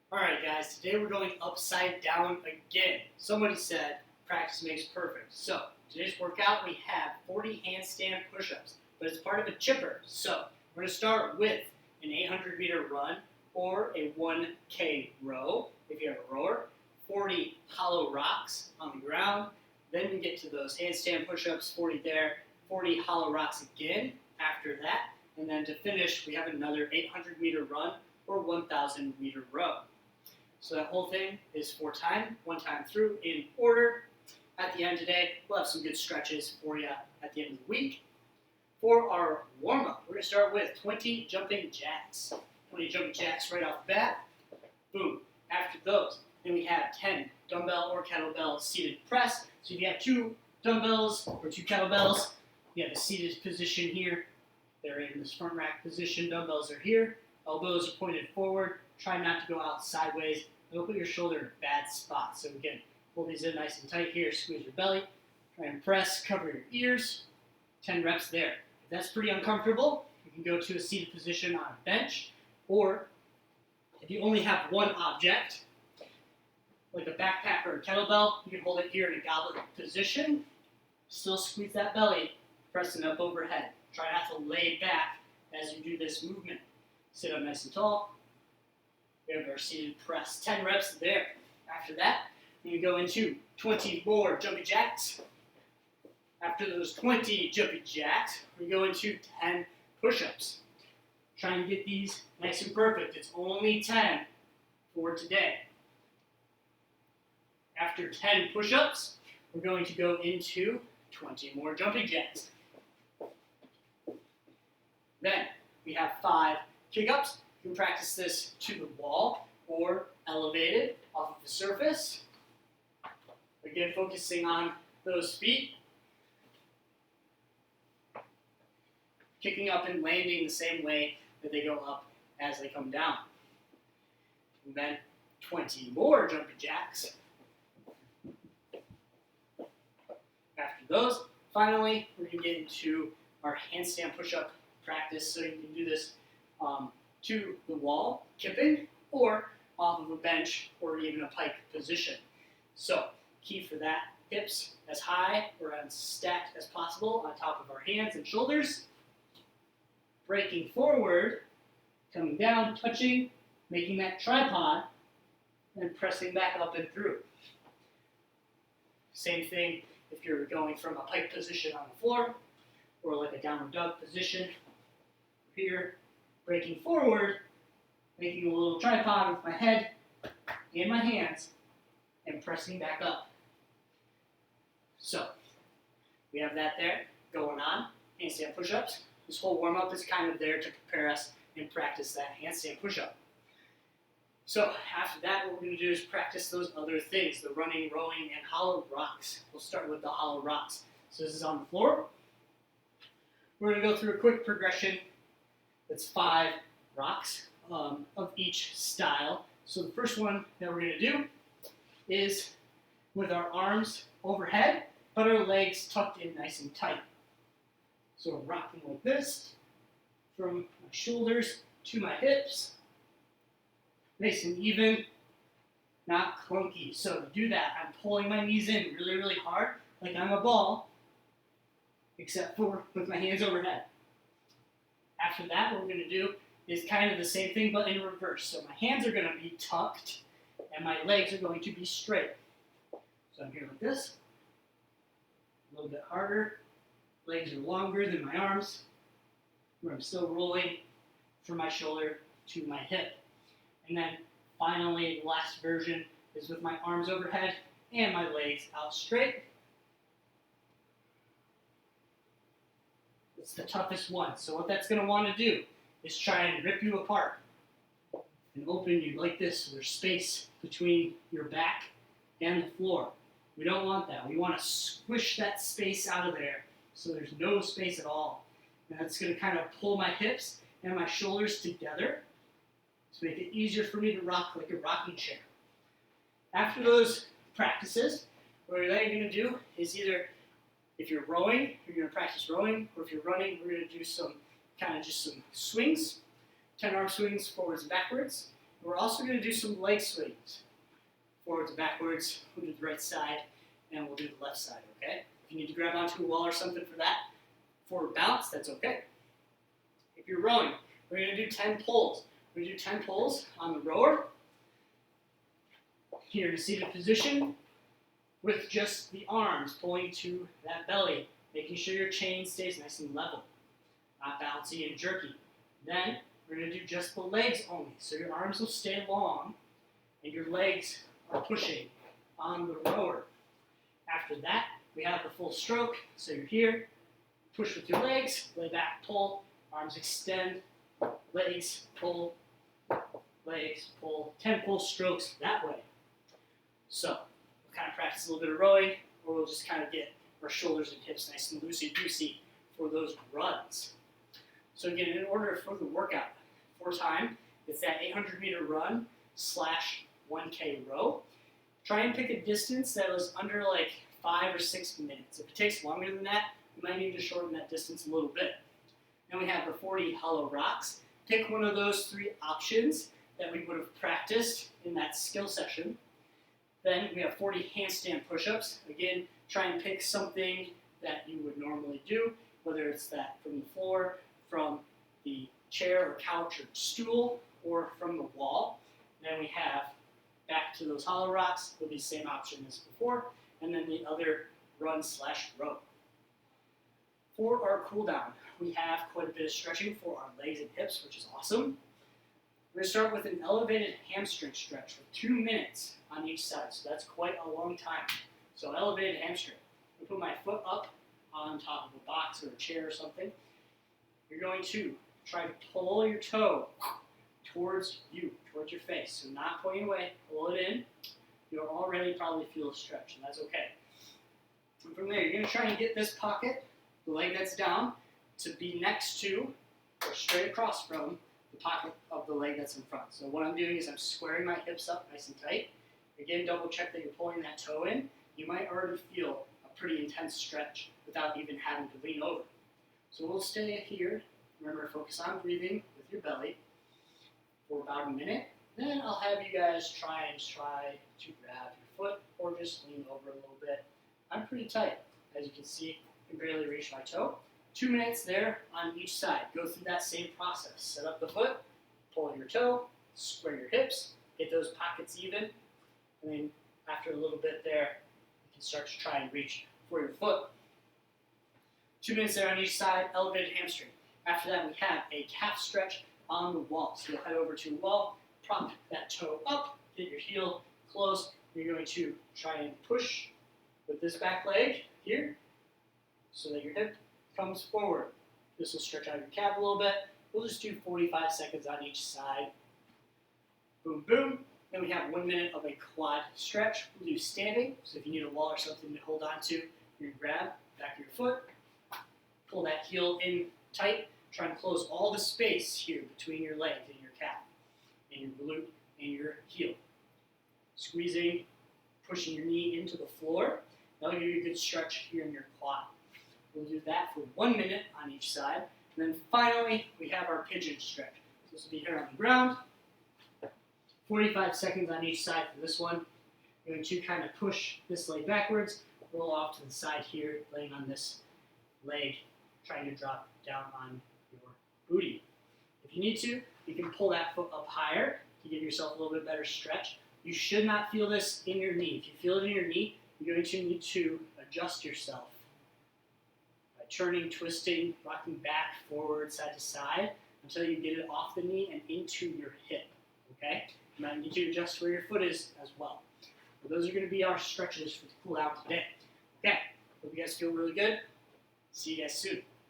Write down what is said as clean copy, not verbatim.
Alright guys, today we're going upside down again. Somebody said practice makes perfect. So, today's workout we have 40 handstand push-ups, but it's part of a chipper. So, we're going to start with an 800-meter run or a 1K row, if you have a rower, 40 hollow rocks on the ground. Then we get to those handstand push-ups, 40 there, 40 hollow rocks again after that. And then to finish, we have another 800-meter run or 1,000-meter row. So that whole thing is 4 times, 1 time through in order. At the end today, we'll have some good stretches for you at the end of the week. For our warm-up, we're going to start with 20 jumping jacks. 20 jumping jacks right off the bat. Boom. After those, then we have 10 dumbbell or kettlebell seated press. So if you have 2 dumbbells or 2 kettlebells, you have a seated position here. They're in this front rack position. Dumbbells are here. Elbows are pointed forward. Try not to go out sideways. Don't put your shoulder in a bad spot. So again, pull these in nice and tight here. Squeeze your belly. Try and press. Cover your ears. 10 reps there. If that's pretty uncomfortable, you can go to a seated position on a bench. Or if you only have one object, like a backpack or a kettlebell, you can hold it here in a goblet position. Still squeeze that belly, pressing up overhead. Try not to lay back as you do this movement. Sit up nice and tall. We have our seated press. 10 reps there. After that, we go into 20 more jumping jacks. After those 20 jumping jacks, we go into 10 push-ups. Try and get these nice and perfect. It's only 10 for today. After 10 push-ups, we're going to go into 20 more jumping jacks. Then we have 5 kick-ups. You can practice this to the wall or elevated off of the surface. Again, focusing on those feet. Kicking up and landing the same way that they go up as they come down. And then 20 more jumping jacks. After those, finally, we're going to get into our handstand push-up practice. So you can do this to the wall, kipping, or off of a bench or even a pike position. So, key for that, hips as high or as stacked as possible on top of our hands and shoulders. Breaking forward, coming down, touching, making that tripod, and pressing back up and through. Same thing if you're going from a pike position on the floor or like a downward dog position. Here, breaking forward, making a little tripod with my head and my hands, and pressing back up. So, we have that there going on, handstand push-ups. This whole warm-up is kind of there to prepare us and practice that handstand push-up. So, after that, what we're going to do is practice those other things, the running, rowing, and hollow rocks. We'll start with the hollow rocks. So this is on the floor. We're going to go through a quick progression. It's 5 rocks of each style. So the first one that we're going to do is with our arms overhead, but our legs tucked in nice and tight. So we're rocking like this, from my shoulders to my hips. Nice and even, not clunky. So to do that, I'm pulling my knees in really, really hard, like I'm a ball, except for with my hands overhead. After that, what we're going to do is kind of the same thing, but in reverse. So my hands are going to be tucked, and my legs are going to be straight. So I'm here like this, a little bit harder. Legs are longer than my arms, where I'm still rolling from my shoulder to my hip. And then finally, the last version is with my arms overhead and my legs out straight. It's the toughest one. So what that's going to want to do is try and rip you apart and open you like this so there's space between your back and the floor. We don't want that. We want to squish that space out of there so there's no space at all. And that's going to kind of pull my hips and my shoulders together to make it easier for me to rock like a rocking chair. After those practices, what we're then going to do is either, if you're rowing, you're going to practice rowing, or if you're running, we're going to do some kind of just some swings, 10 arm swings forwards and backwards. We're also going to do some leg swings. Forwards and backwards, we'll do the right side, and we'll do the left side, okay? If you need to grab onto a wall or something for that, forward bounce, that's okay. If you're rowing, we're going to do 10 pulls. We're going to do 10 pulls on the rower. Here in a seated position with just the arms pulling to that belly, making sure your chain stays nice and level, not bouncy and jerky. Then we're going to do just the legs only. So your arms will stay long and your legs are pushing on the rower. After that, we have the full stroke. So you're here, push with your legs, lay back, pull, arms extend, legs, pull, 10 full strokes that way. So we'll kind of practice a little bit of rowing, or we'll just kind of get our shoulders and hips nice and loosey-goosey for those runs. So again, in order for the workout, for time, it's that 800-meter run / 1K row. Try and pick a distance that was under like 5 or 6 minutes. If it takes longer than that, you might need to shorten that distance a little bit. Then we have the 40 hollow rocks. Pick one of those 3 options that we would have practiced in that skill session. Then we have 40 handstand push-ups. Again, try and pick something that you would normally do, whether it's that from the floor, from the chair or couch or stool, or from the wall. Then we have back to those hollow rocks with the same option as before, and then the other run / row. For our cool down, we have quite a bit of stretching for our legs and hips, which is awesome. We're going to start with an elevated hamstring stretch for 2 minutes on each side, so that's quite a long time. So elevated hamstring. I put my foot up on top of a box or a chair or something. You're going to try to pull your toe towards you, towards your face. So not pointing away, pull it in. You'll already probably feel a stretch, and that's okay. And from there, you're going to try and get this pocket, the leg that's down, to be next to or straight across from the pocket of the leg that's in front. So what I'm doing is I'm squaring my hips up nice and tight. Again, double check that you're pulling that toe in. You might already feel a pretty intense stretch without even having to lean over. So we'll stay here. Remember, focus on breathing with your belly for about a minute. Then I'll have you guys try to grab your foot or just lean over a little bit. I'm pretty tight. As you can see, I can barely reach my toe. 2 minutes there on each side. Go through that same process. Set up the foot, pull your toe, square your hips, get those pockets even, and then after a little bit there, you can start to try and reach for your foot. 2 minutes there on each side, elevated hamstring. After that, we have a calf stretch on the wall. So you'll head over to the wall, prop that toe up, get your heel close. You're going to try and push with this back leg here so that your hip comes forward. This will stretch out your calf a little bit. We'll just do 45 seconds on each side. Boom, boom. Then we have 1 minute of a quad stretch. We'll do standing. So if you need a wall or something to hold on to, you grab back of your foot, pull that heel in tight. Try and close all the space here between your leg and your calf, and your glute and your heel. Squeezing, pushing your knee into the floor. That'll give you a good stretch here in your quad. We'll do that for 1 minute on each side. And then finally, we have our pigeon stretch. So this will be here on the ground. 45 seconds on each side for this one. You're going to kind of push this leg backwards, roll off to the side here, laying on this leg, trying to drop down on your booty. If you need to, you can pull that foot up higher to give yourself a little bit better stretch. You should not feel this in your knee. If you feel it in your knee, you're going to need to adjust yourself by turning, twisting, rocking back, forward, side to side, until you get it off the knee and into your hip, okay? You might need to adjust where your foot is as well. But those are going to be our stretches for the cool down today. Okay, hope you guys feel really good. See you guys soon.